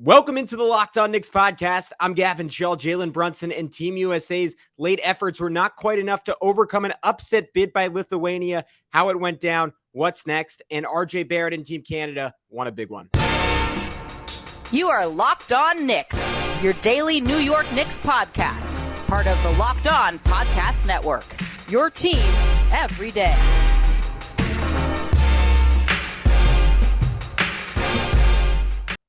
Welcome into the Locked On Knicks podcast. I'm Gavin Schall. Jalen Brunson and Team USA's late efforts were not quite enough to overcome an upset bid by Lithuania. How it went down, what's next, and RJ Barrett and Team Canada won a big one. You are Locked On Knicks, your daily New York Knicks podcast, part of the Locked On Podcast Network, your team every day.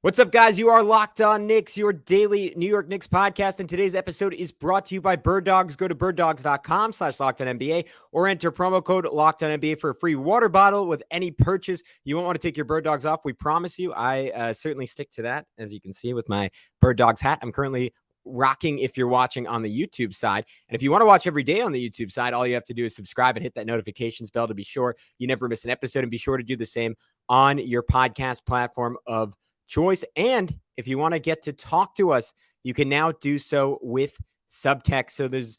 What's up, guys? You are Locked On Knicks, your daily New York Knicks podcast, and today's episode is brought to you by Birddogs. Go to birddogs.com/LockedOnNBA or enter promo code LockedOnNBA for a free water bottle with any purchase. You won't want to take your Birddogs off, we promise you. I certainly stick to that, as you can see with my Birddogs hat. I'm currently rocking if you're watching on the YouTube side. And if you want to watch every day on the YouTube side, all you have to do is subscribe and hit that notifications bell to be sure you never miss an episode, and be sure to do the same on your podcast platform of choice. And if you want to get to talk to us, you can now do so with Subtext. So there's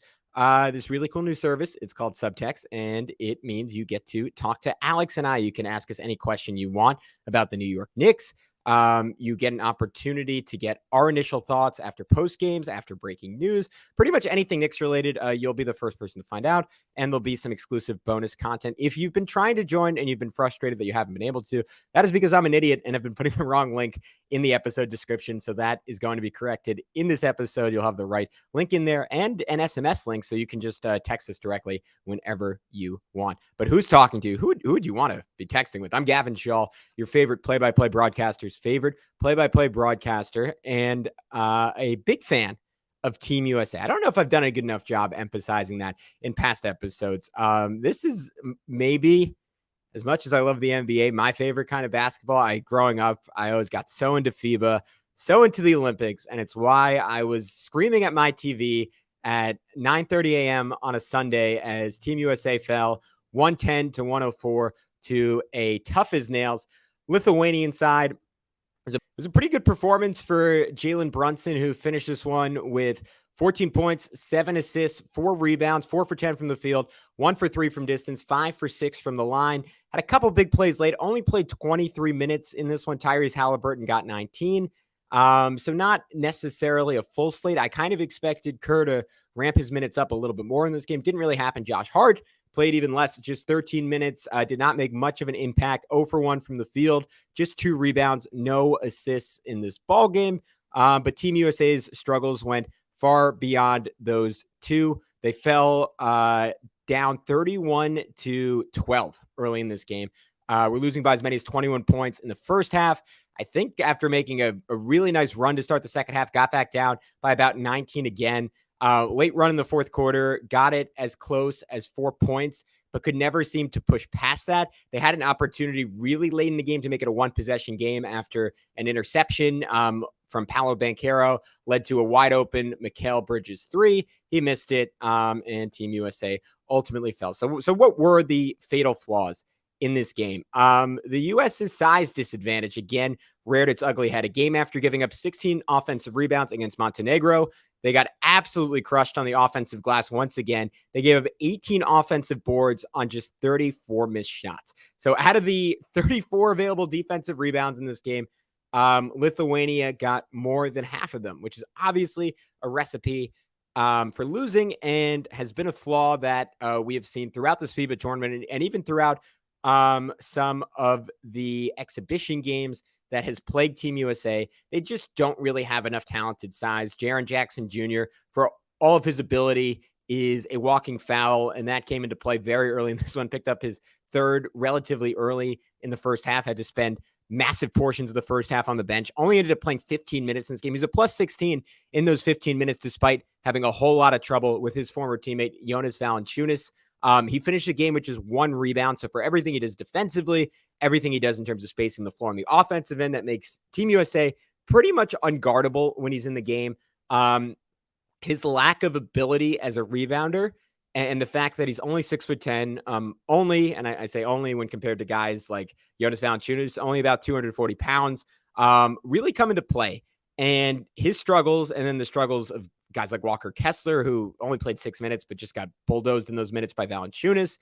this really cool new service. It's called Subtext, and it means you get to talk to Alex and I. You can ask us any question you want about the New York Knicks. You get an opportunity to get our initial thoughts after post games, after breaking news, pretty much anything Knicks related. You'll be the first person to find out, and there'll be some exclusive bonus content. If you've been trying to join and you've been frustrated that you haven't been able to, that is because I'm an idiot and I've been putting the wrong link in the episode description. So that is going to be corrected in this episode. You'll have the right link in there and an SMS link, so you can just text us directly whenever you want. But who's talking to you? Who would you want to be texting with? I'm Gavin Schall, your favorite play-by-play broadcaster's favorite play-by-play broadcaster, and a big fan of Team USA. I don't know if I've done a good enough job emphasizing that in past episodes. This is maybe, as much as I love the NBA, my favorite kind of basketball. Growing up, I always got so into FIBA, so into the Olympics, and it's why I was screaming at my TV at 9:30 a.m. on a Sunday as Team USA fell 110-104 to a tough as nails Lithuanian side. It was a pretty good performance for Jalen Brunson, who finished this one with 14 points, 7 assists, 4 rebounds, 4 for 10 from the field, 1 for 3 from distance, 5 for 6 from the line. Had a couple big plays late, only played 23 minutes in this one. Tyrese Halliburton got 19. So not necessarily a full slate. I kind of expected Kerr to ramp his minutes up a little bit more in this game. Didn't really happen. Josh Hart played even less, just 13 minutes, did not make much of an impact. 0 for 1 from the field, just 2 rebounds, no assists in this ball game. But Team USA's struggles went far beyond those two. They fell down 31-12 early in this game. We're losing by as many as 21 points in the first half. I think after making a really nice run to start the second half, got back down by about 19 again. Late run in the fourth quarter, got it as close as 4 points, but could never seem to push past that. They had an opportunity really late in the game to make it a one-possession game after an interception from Paolo Banchero led to a wide-open Mikal Bridges 3. He missed it, and Team USA ultimately fell. So what were the fatal flaws in this game? The U.S.'s size disadvantage, again, reared its ugly head. A game after giving up 16 offensive rebounds against Montenegro, they got absolutely crushed on the offensive glass once again. They gave up 18 offensive boards on just 34 missed shots. So out of the 34 available defensive rebounds in this game, Lithuania got more than half of them, which is obviously a recipe for losing, and has been a flaw that we have seen throughout this FIBA tournament, and even throughout some of the exhibition games that has plagued Team USA. They just don't really have enough talented size. Jaren Jackson Jr., for all of his ability, is a walking foul, and that came into play very early in this one. Picked up his third relatively early in the first half, had to spend massive portions of the first half on the bench, only ended up playing 15 minutes in this game. He's a plus 16 in those 15 minutes, despite having a whole lot of trouble with his former teammate, Jonas Valanciunas. He finished the game with just 1 rebound. So for everything he does defensively, everything he does in terms of spacing the floor on the offensive end, that makes Team USA pretty much unguardable when he's in the game. His lack of ability as a rebounder, and the fact that he's only 6'10", and I say only when compared to guys like Jonas Valanciunas, only about 240 pounds, really come into play. And his struggles, and then the struggles of guys like Walker Kessler, who only played 6 minutes, but just got bulldozed in those minutes by Valanciunas.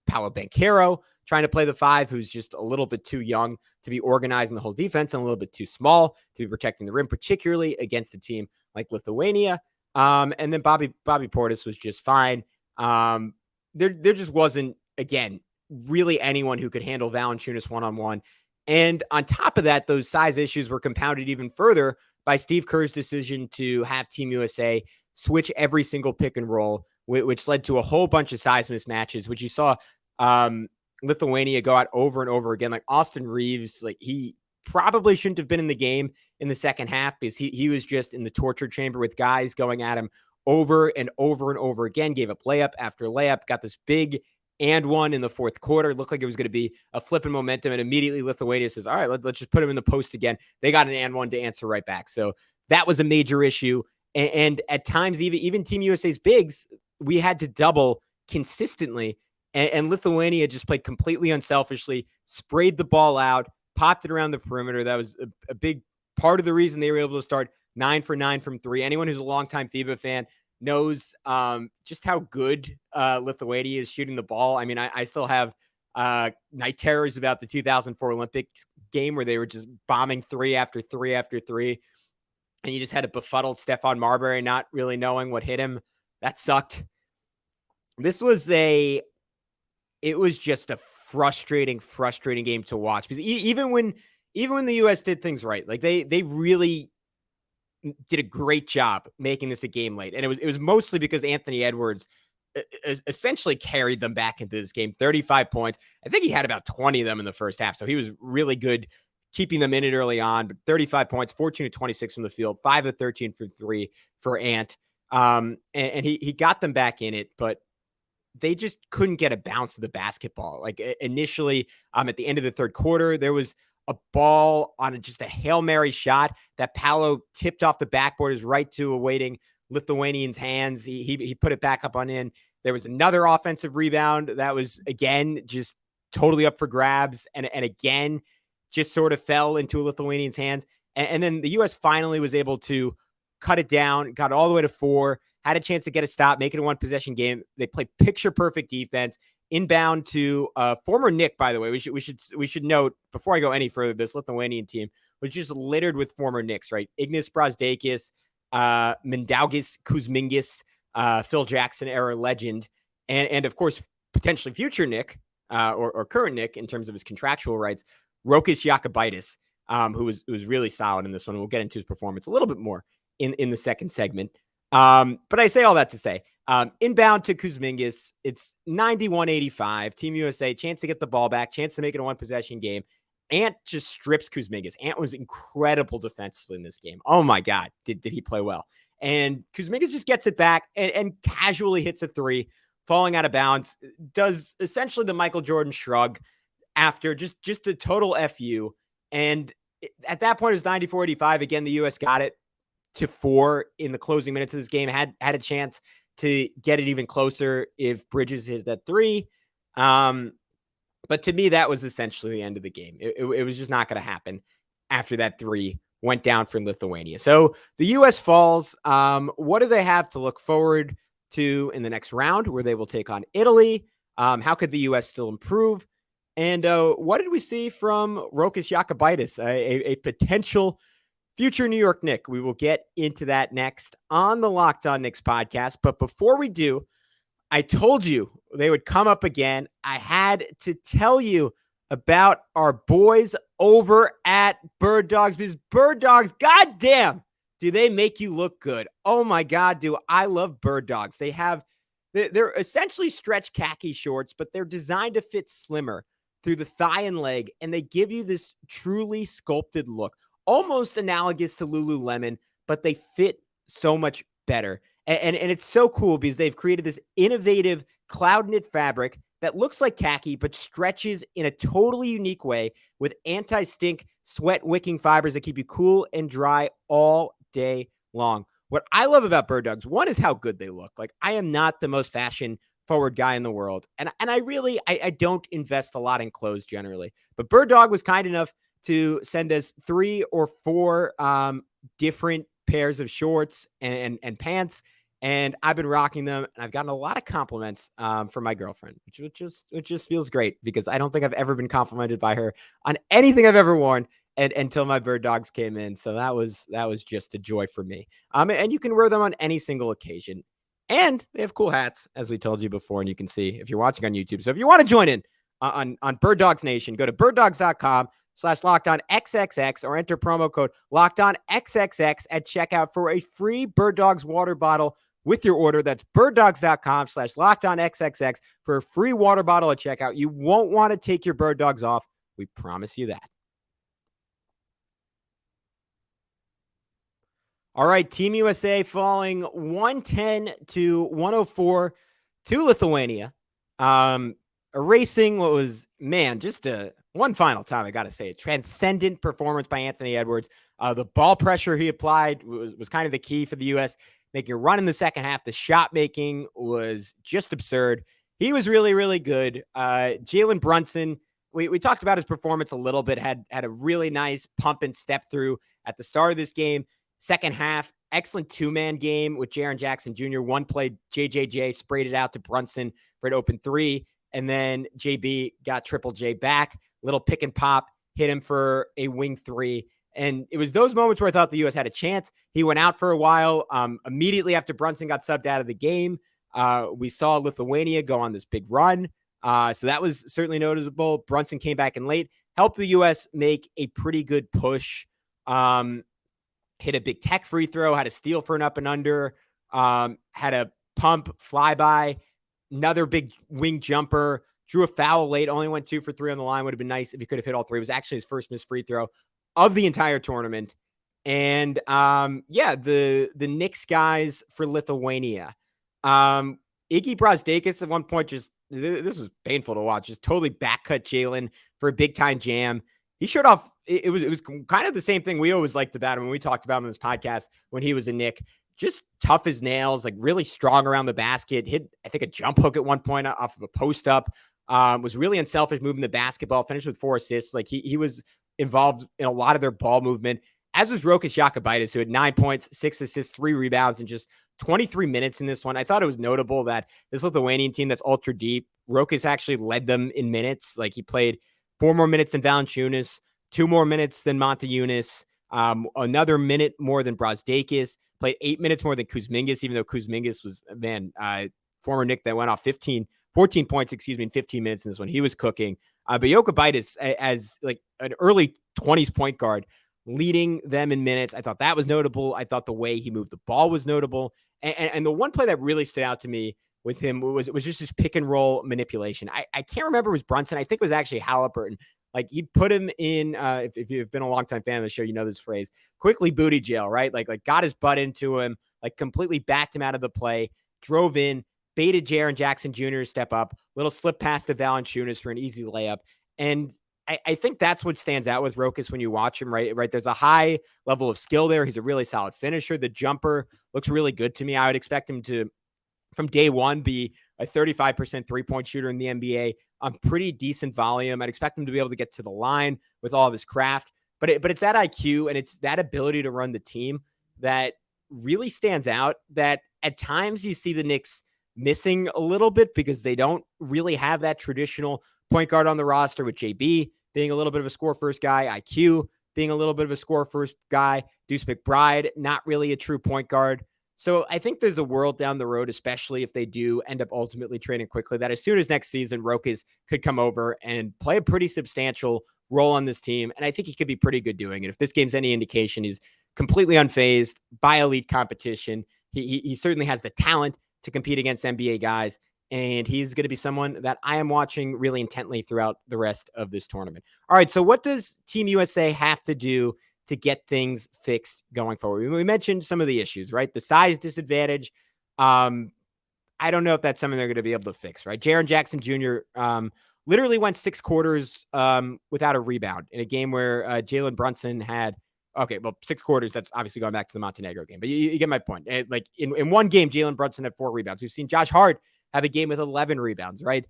Paolo Banchero trying to play the 5, who's just a little bit too young to be organizing the whole defense and a little bit too small to be protecting the rim, particularly against a team like Lithuania. And then Bobby Portis was just fine. There just wasn't, again, really anyone who could handle Valanciunas one-on-one. And on top of that, those size issues were compounded even further by Steve Kerr's decision to have Team USA switch every single pick and roll, which led to a whole bunch of size mismatches, which you saw Lithuania go out over and over again. Like Austin Reeves, like he probably shouldn't have been in the game in the second half because he was just in the torture chamber with guys going at him over and over and over again, gave up layup after layup, got this big and one in the fourth quarter. It looked like it was going to be a flip in momentum, and immediately Lithuania says, all right, let's just put him in the post again. They got an and one to answer right back. So that was a major issue. And at times, even Team USA's bigs, we had to double consistently. And Lithuania just played completely unselfishly, sprayed the ball out, popped it around the perimeter. That was a big part of the reason they were able to start 9 for 9 from 3. Anyone who's a longtime FIBA fan knows just how good Lithuania is shooting the ball. I mean, I still have night terrors about the 2004 Olympics game where they were just bombing 3 after 3 after 3. And you just had a befuddled Stephon Marbury not really knowing what hit him. That sucked. It was just a frustrating game to watch because even when the U.S. did things right, like they really did a great job making this a game late. And it was mostly because Anthony Edwards essentially carried them back into this game. 35 points. I think he had about 20 of them in the first half. So he was really good keeping them in it early on, but 35 points, 14 to 26 from the field, 5 of 13 from 3 for Ant. And he got them back in it, but they just couldn't get a bounce of the basketball. Like initially, at the end of the third quarter, there was a ball on just a Hail Mary shot that Paolo tipped off the backboard, is right to awaiting Lithuanian's hands. He put it back up on in. There was another offensive rebound that was, again, just totally up for grabs. And again, just sort of fell into Lithuanian's hands. And then the U.S. finally was able to cut it down, got all the way to 4, had a chance to get a stop, make it a one-possession game. They played picture-perfect defense, inbound to former Knick, by the way. We should note, before I go any further, this Lithuanian team was just littered with former Knicks, right? Ignas Brazdeikis, Mindaugas Kuzmingis, Phil Jackson era legend, and of course, potentially future Knick, or current Knick in terms of his contractual rights, Rokas Jokubaitis, who was really solid in this one. We'll get into his performance a little bit more in the second segment. But I say all that to say, inbound to Kuzmingis, it's 91-85. Team USA, chance to get the ball back, chance to make it a one-possession game. Ant just strips Kuzmingis. Ant was incredible defensively in this game. Oh my God, did he play well? And Kuzmingis just gets it back and casually hits a 3, falling out of bounds, does essentially the Michael Jordan shrug after just a total FU. And at that point, it was 94-85. Again, the U.S. got it to 4 in the closing minutes of this game, had a chance to get it even closer if Bridges hit that 3. But to me, that was essentially the end of the game. It was just not going to happen after that 3 went down for Lithuania. So the U.S. falls. What do they have to look forward to in the next round where they will take on Italy? How could the U.S. still improve? And what did we see from Rokas Jokubaitis, a potential future New York Knick? We will get into that next on the Locked On Knicks podcast. But before we do, I told you they would come up again. I had to tell you about our boys over at Birddogs, because Birddogs, goddamn, do they make you look good. Oh my God, do I love Birddogs. They're essentially stretch khaki shorts, but they're designed to fit slimmer through the thigh and leg, and they give you this truly sculpted look, almost analogous to Lululemon, but they fit so much better. And it's so cool because they've created this innovative cloud knit fabric that looks like khaki, but stretches in a totally unique way with anti-stink, sweat wicking fibers that keep you cool and dry all day long. What I love about Birddogs, one, is how good they look. Like, I am not the most fashion forward guy in the world. And I don't invest a lot in clothes generally, but Birddog was kind enough to send us 3 or 4 different pairs of shorts and pants and I've been rocking them, and I've gotten a lot of compliments from my girlfriend, which just feels great because I don't think I've ever been complimented by her on anything I've ever worn until my bird dogs came in. So that was just a joy for me. And you can wear them on any single occasion. And they have cool hats, as we told you before, and you can see if you're watching on YouTube. So if you want to join in on Bird Dogs Nation, go to birddogs.com/LockedOnXXX or enter promo code LockedOnXXX at checkout for a free Bird Dogs water bottle with your order. That's birddogs.com/LockedOnXXX for a free water bottle at checkout. You won't want to take your Bird Dogs off. We promise you that. All right, Team USA falling 110-104 to Lithuania. Erasing what was, just one final time, I got to say, a transcendent performance by Anthony Edwards. The ball pressure he applied was kind of the key for the U.S., making a run in the second half. The shot making was just absurd. He was really, really good. Jalen Brunson, we talked about his performance a little bit, had a really nice pump and step through at the start of this game. Second half, excellent two-man game with Jaren Jackson Jr. One play, JJJ sprayed it out to Brunson for an open three, and then JB got Triple J back. Little pick and pop, hit him for a wing three. And it was those moments where I thought the U.S. had a chance. He went out for a while. Immediately after Brunson got subbed out of the game, we saw Lithuania go on this big run. So that was certainly noticeable. Brunson came back in late, helped the U.S. make a pretty good push. Hit a big tech free throw, had a steal for an up and under, had a pump flyby, another big wing jumper, drew a foul late, only went 2 for 3 on the line. Would have been nice if he could have hit all three. It was actually his first missed free throw of the entire tournament. And the Knicks guys for Lithuania. Iggy Brasdeikis at one point this was painful to watch, just totally backcut Jalen for a big time jam. He showed off. It was kind of the same thing we always liked about him when we talked about him in this podcast when he was a Knick. Just tough as nails, like really strong around the basket. Hit, I think, a jump hook at one point off of a post up. Was really unselfish moving the basketball. Finished with 4 assists. Like he was involved in a lot of their ball movement. As was Rokas Jokubaitis, who had 9 points, 6 assists, 3 rebounds in just 23 minutes in this one. I thought it was notable that this Lithuanian team that's ultra deep, Rokas actually led them in minutes. Like he played 4 more minutes than Valanciunas, 2 more minutes than Montejunas, another minute more than Brasdeikis, played 8 minutes more than Kuzmingas, even though Kuzmingas was, former Knick that went off 14 points, in 15 minutes in this one. He was cooking. But Jokubaitis, as like an early 20s point guard, leading them in minutes. I thought that was notable. I thought the way he moved the ball was notable. And the one play that really stood out to me with him was just his pick and roll manipulation. I can't remember it was Brunson. I think it was actually Halliburton. Like he put him in, if you've been a longtime fan of the show, you know this phrase, quickly booty jail, right? Like got his butt into him, like completely backed him out of the play, drove in, baited Jaren Jackson Jr. to step up, little slip pass to Valanciunas for an easy layup. And I think that's what stands out with Rokas when you watch him, right? There's a high level of skill there. He's a really solid finisher. The jumper looks really good to me. I would expect him to, from day one, be a 35% three-point shooter in the NBA on pretty decent volume. I'd expect him to be able to get to the line with all of his craft. But it's that IQ and it's that ability to run the team that really stands out, that at times you see the Knicks missing a little bit because they don't really have that traditional point guard on the roster, with JB being a little bit of a score-first guy, IQ being a little bit of a score-first guy, Deuce McBride, not really a true point guard. So I think there's a world down the road, especially if they do end up ultimately trading quickly, that as soon as next season, Rokas could come over and play a pretty substantial role on this team. And I think he could be pretty good doing it. If this game's any indication, he's completely unfazed by elite competition. He certainly has the talent to compete against NBA guys. And he's going to be someone that I am watching really intently throughout the rest of this tournament. All right, so what does Team USA have to do to get things fixed going forward? We mentioned some of the issues, right? The size disadvantage. I don't know if that's something they're going to be able to fix, right? Jaren Jackson Jr. Literally went 6 quarters without a rebound in a game where Jalen Brunson had, 6 quarters. That's obviously going back to the Montenegro game, but you get my point. Like in one game, Jalen Brunson had 4 rebounds. We've seen Josh Hart have a game with 11 rebounds, right?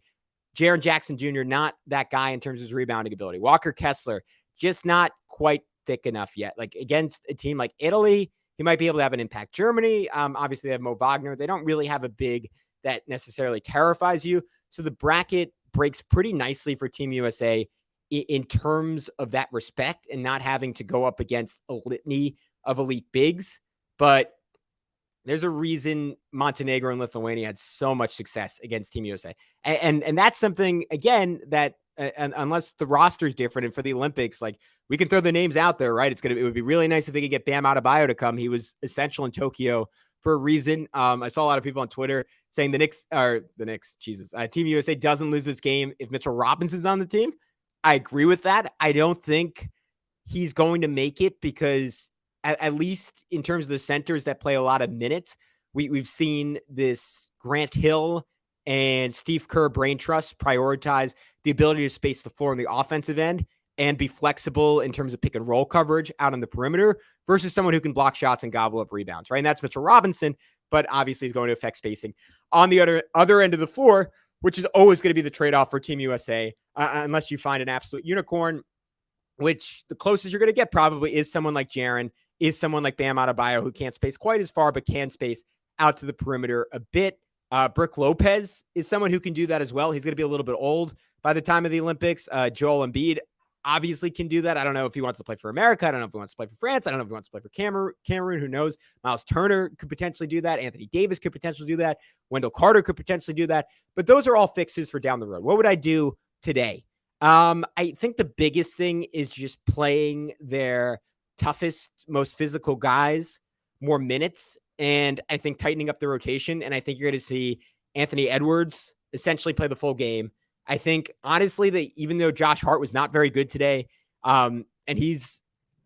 Jaren Jackson Jr., not that guy in terms of his rebounding ability. Walker Kessler, just not quite thick enough yet. Like against a team like Italy, he might be able to have an impact. Germany, obviously they have Mo Wagner. They don't really have a big that necessarily terrifies you. So the bracket breaks pretty nicely for Team USA in terms of that respect and not having to go up against a litany of elite bigs. But there's a reason Montenegro and Lithuania had so much success against Team USA. And that's something, again, that unless the roster is different and for the Olympics, like we can throw the names out there, right? It would be really nice if they could get Bam Adebayo to come. He was essential in Tokyo for a reason. I saw a lot of people on Twitter saying Team USA doesn't lose this game if Mitchell Robinson's on the team. I agree with that. I don't think he's going to make it because at least in terms of the centers that play a lot of minutes, we've seen this Grant Hill and Steve Kerr brain trust prioritize the ability to space the floor on the offensive end and be flexible in terms of pick and roll coverage out on the perimeter versus someone who can block shots and gobble up rebounds, right? And that's Mitchell Robinson, but obviously he's going to affect spacing on the other end of the floor, which is always going to be the trade-off for Team USA, unless you find an absolute unicorn, which the closest you're going to get probably is someone like Jaren, is someone like Bam Adebayo, who can't space quite as far, but can space out to the perimeter a bit. Brook Lopez is someone who can do that as well. He's going to be a little bit old by the time of the Olympics. Joel Embiid obviously can do that. I don't know if he wants to play for America. I don't know if he wants to play for France. I don't know if he wants to play for Cameroon. Who knows? Miles Turner could potentially do that. Anthony Davis could potentially do that. Wendell Carter could potentially do that. But those are all fixes for down the road. What would I do today? I think the biggest thing is just playing their toughest, most physical guys more minutes, and I think tightening up the rotation. And I think you're going to see Anthony Edwards essentially play the full game. I think, honestly, that even though Josh Hart was not very good today, and he's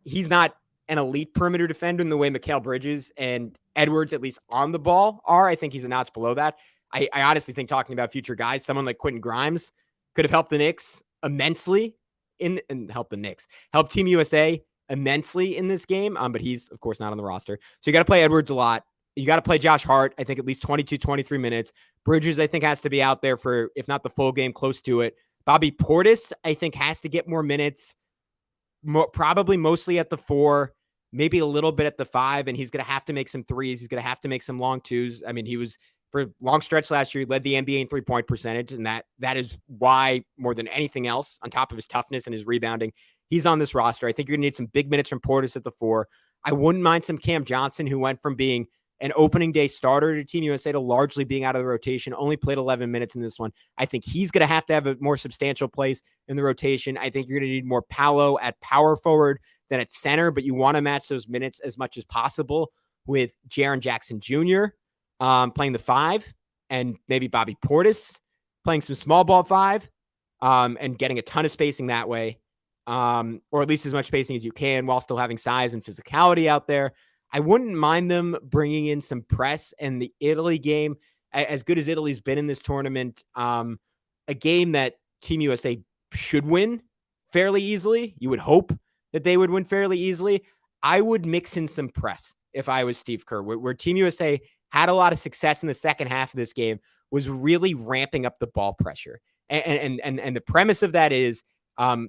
not an elite perimeter defender in the way Mikal Bridges and Edwards, at least on the ball, are. I think he's a notch below that. I honestly think, talking about future guys, someone like Quentin Grimes could have helped the Knicks immensely help Team USA immensely in this game. But he's, of course, not on the roster. So you got to play Edwards a lot. You got to play Josh Hart, I think, at least 22, 23 minutes. Bridges, I think, has to be out there for, if not the full game, close to it. Bobby Portis, I think, has to get more minutes, probably mostly at the 4, maybe a little bit at the 5, and he's going to have to make some threes. He's going to have to make some long twos. I mean, he was, for a long stretch last year, he led the NBA in three-point percentage, and that is why, more than anything else, on top of his toughness and his rebounding, he's on this roster. I think you're going to need some big minutes from Portis at the 4. I wouldn't mind some Cam Johnson, who went from being an opening day starter to Team USA to largely being out of the rotation, only played 11 minutes in this one. I think he's going to have a more substantial place in the rotation. I think you're going to need more Paolo at power forward than at center, but you want to match those minutes as much as possible with Jaren Jackson Jr. Playing the 5, and maybe Bobby Portis playing some small ball 5, and getting a ton of spacing that way, or at least as much spacing as you can while still having size and physicality out there. I wouldn't mind them bringing in some press, and the Italy game, as good as Italy's been in this tournament, a game that Team USA should win fairly easily. You would hope that they would win fairly easily. I would mix in some press if I was Steve Kerr, where Team USA had a lot of success in the second half of this game, was really ramping up the ball pressure. And the premise of that is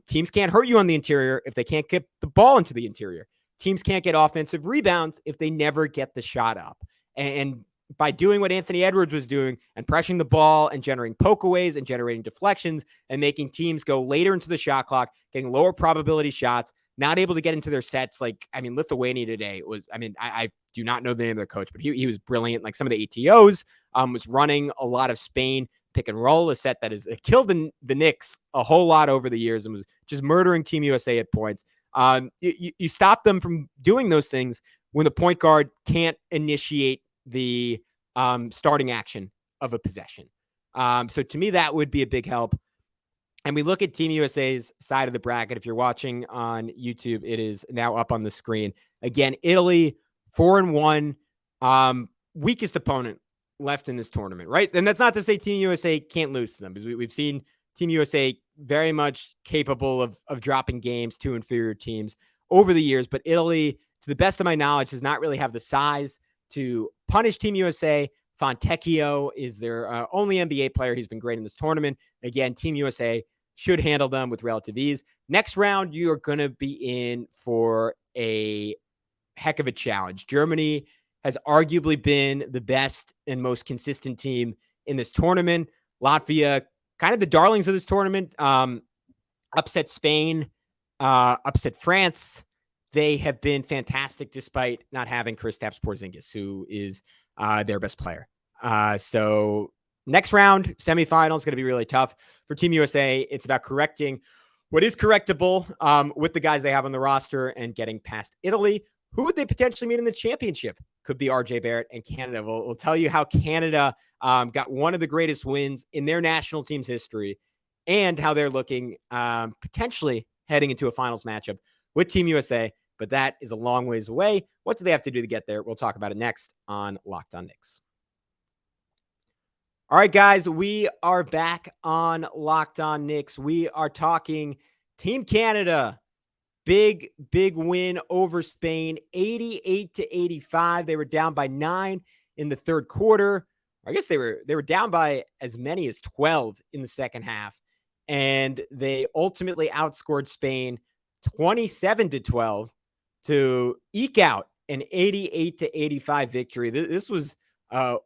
teams can't hurt you on the interior if they can't get the ball into the interior. Teams can't get offensive rebounds if they never get the shot up. And by doing what Anthony Edwards was doing and pressuring the ball and generating pokeaways and generating deflections and making teams go later into the shot clock, getting lower probability shots, not able to get into their sets. Like, I mean, Lithuania today was, I do not know the name of their coach, but he was brilliant. Like, some of the ATOs was running a lot of Spain pick and roll, a set that has killed the Knicks a whole lot over the years and was just murdering Team USA at points. You stop them from doing those things when the point guard can't initiate the starting action of a possession. So to me, that would be a big help. And we look at Team USA's side of the bracket. If you're watching on YouTube, it is now up on the screen. Again, Italy, 4-1, weakest opponent left in this tournament, right? And that's not to say Team USA can't lose to them, because we've seen Team USA very much capable of dropping games to inferior teams over the years. But Italy, to the best of my knowledge, does not really have the size to punish Team USA. Fontecchio is their only NBA player. He's been great in this tournament. Again, Team USA should handle them with relative ease. Next round, you are going to be in for a heck of a challenge. Germany has arguably been the best and most consistent team in this tournament. Latvia, kind of the darlings of this tournament, upset Spain, upset France. They have been fantastic despite not having Kristaps Porzingis, who is their best player. So next round, semifinal is going to be really tough for Team USA. It's about correcting what is correctable with the guys they have on the roster and getting past Italy. Who would they potentially meet in the championship? Could be RJ Barrett and Canada. We'll tell you how Canada got one of the greatest wins in their national team's history and how they're looking potentially heading into a finals matchup with Team USA. But that is a long ways away. What do they have to do to get there? We'll talk about it next on Locked On Knicks. All right, guys, we are back on Locked On Knicks. We are talking Team Canada. Big win over Spain, 88-85. They were down by 9 in the third quarter. I guess they were down by as many as 12 in the second half. And they ultimately outscored Spain 27-12 to eke out an 88-85 victory. This was I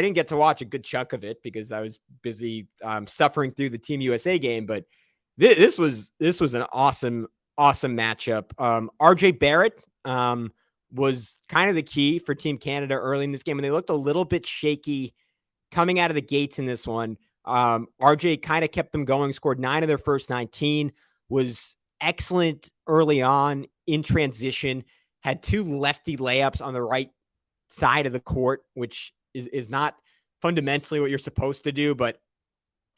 didn't get to watch a good chunk of it because I was busy suffering through the Team USA game, but this was an awesome matchup. RJ Barrett was kind of the key for Team Canada early in this game, and they looked a little bit shaky coming out of the gates in this one. RJ kind of kept them going, scored 9 of their first 19, was excellent early on in transition, had 2 lefty layups on the right side of the court, which is not fundamentally what you're supposed to do, but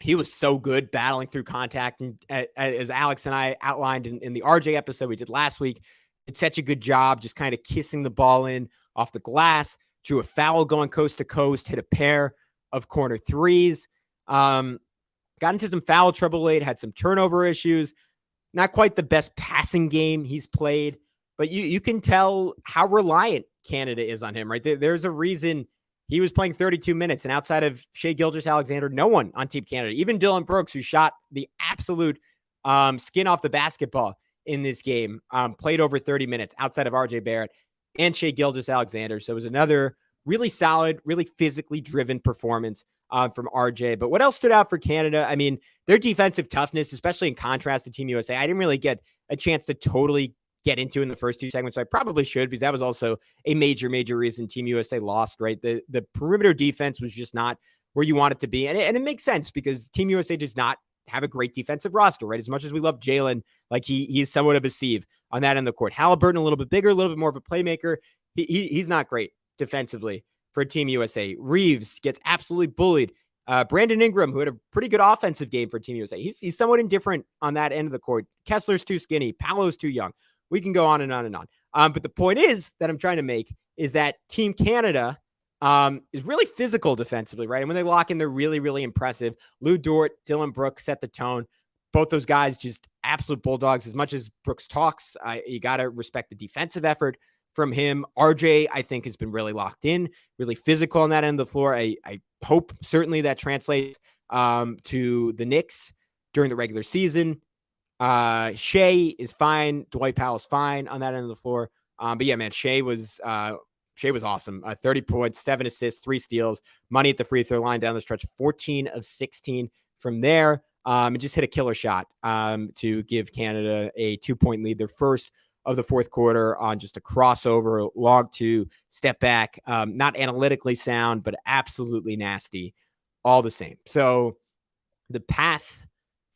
he was so good battling through contact. And as Alex and I outlined in the RJ episode we did last week, did such a good job just kind of kissing the ball in off the glass, drew a foul going coast to coast, hit a pair of corner threes, got into some foul trouble late, had some turnover issues. Not quite the best passing game he's played, but you can tell how reliant Canada is on him, right? There's a reason he was playing 32 minutes, and outside of Shai Gilgeous-Alexander, no one on Team Canada, even Dylan Brooks, who shot the absolute skin off the basketball in this game, played over 30 minutes outside of RJ Barrett and Shai Gilgeous-Alexander. So it was another really solid, really physically driven performance from RJ. But what else stood out for Canada? I mean, their defensive toughness, especially in contrast to Team USA, I didn't really get a chance to totally get into in the first 2 segments. So I probably should, because that was also a major reason Team USA lost, right? The perimeter defense was just not where you want it to be. And it makes sense because Team USA does not have a great defensive roster, right? As much as we love Jalen, like he's somewhat of a sieve on that end of the court. Halliburton, a little bit bigger, a little bit more of a playmaker. He's not great defensively for Team USA. Reeves gets absolutely bullied. Brandon Ingram, who had a pretty good offensive game for Team USA. He's somewhat indifferent on that end of the court. Kessler's too skinny. Paolo's too young. We can go on and on and on. But the point that I'm trying to make is that Team Canada is really physical defensively, right? And when they lock in, they're really impressive. Lou Dort, Dylan Brooks set the tone. Both those guys just absolute bulldogs. As much as Brooks talks, you got to respect the defensive effort from him. RJ, I think, has been really locked in, really physical on that end of the floor. I hope certainly that translates to the Knicks during the regular season. Shai is fine. Dwight Powell's fine on that end of the floor. But yeah, man, Shai was awesome. 30 points, 7 assists, 3 steals, money at the free throw line down the stretch, 14 of 16 from there. And just hit a killer shot to give Canada a 2-point lead. Their first of the fourth quarter on just a crossover, log 2, step back. Not analytically sound, but absolutely nasty all the same. So the path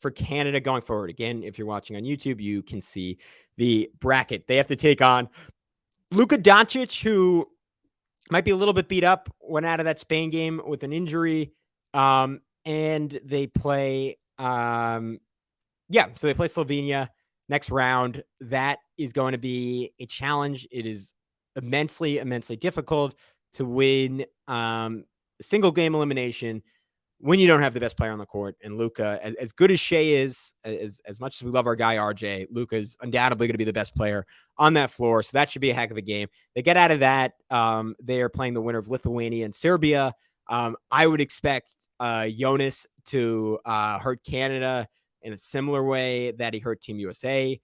for Canada going forward, again, if you're watching on YouTube, you can see the bracket. They have to take on Luka Doncic, who might be a little bit beat up, went out of that Spain game with an injury. And they play, so they play Slovenia next round. That is going to be a challenge. It is immensely difficult to win single game elimination when you don't have the best player on the court. And Luka, as good as Shai is, as much as we love our guy RJ, Luka is undoubtedly going to be the best player on that floor. So that should be a heck of a game. They get out of that. They are playing the winner of Lithuania and Serbia. I would expect Jonas to hurt Canada in a similar way that he hurt Team USA.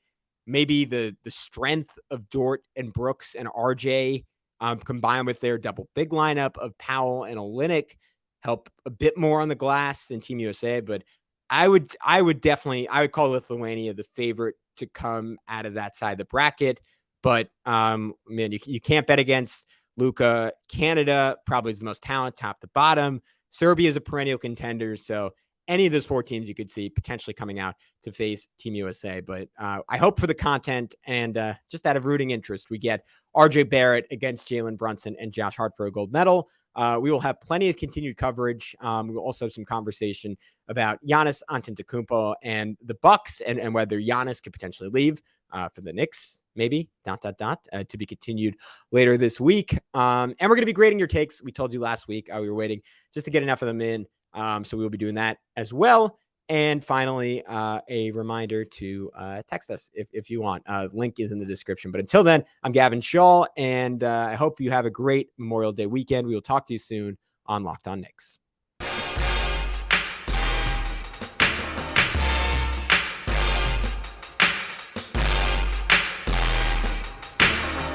maybe the strength of Dort and Brooks and RJ combined with their double big lineup of Powell and Olynyk help a bit more on the glass than Team USA. But I would call Lithuania the favorite to come out of that side of the bracket. But man, you can't bet against Luka. Canada probably is the most talented, top to bottom. Serbia is a perennial contender. So any of those 4 teams you could see potentially coming out to face Team USA. But I hope for the content and just out of rooting interest, we get RJ Barrett against Jalen Brunson and Josh Hart for a gold medal. We will have plenty of continued coverage. We will also have some conversation about Giannis Antetokounmpo and the Bucks and whether Giannis could potentially leave for the Knicks, maybe, to be continued later this week. And we're going to be grading your takes. We told you last week we were waiting just to get enough of them in. So we will be doing that as well. And finally, a reminder to text us if you want. Link is in the description. But until then, I'm Gavin Schall, and I hope you have a great Memorial Day weekend. We will talk to you soon on Locked On Knicks.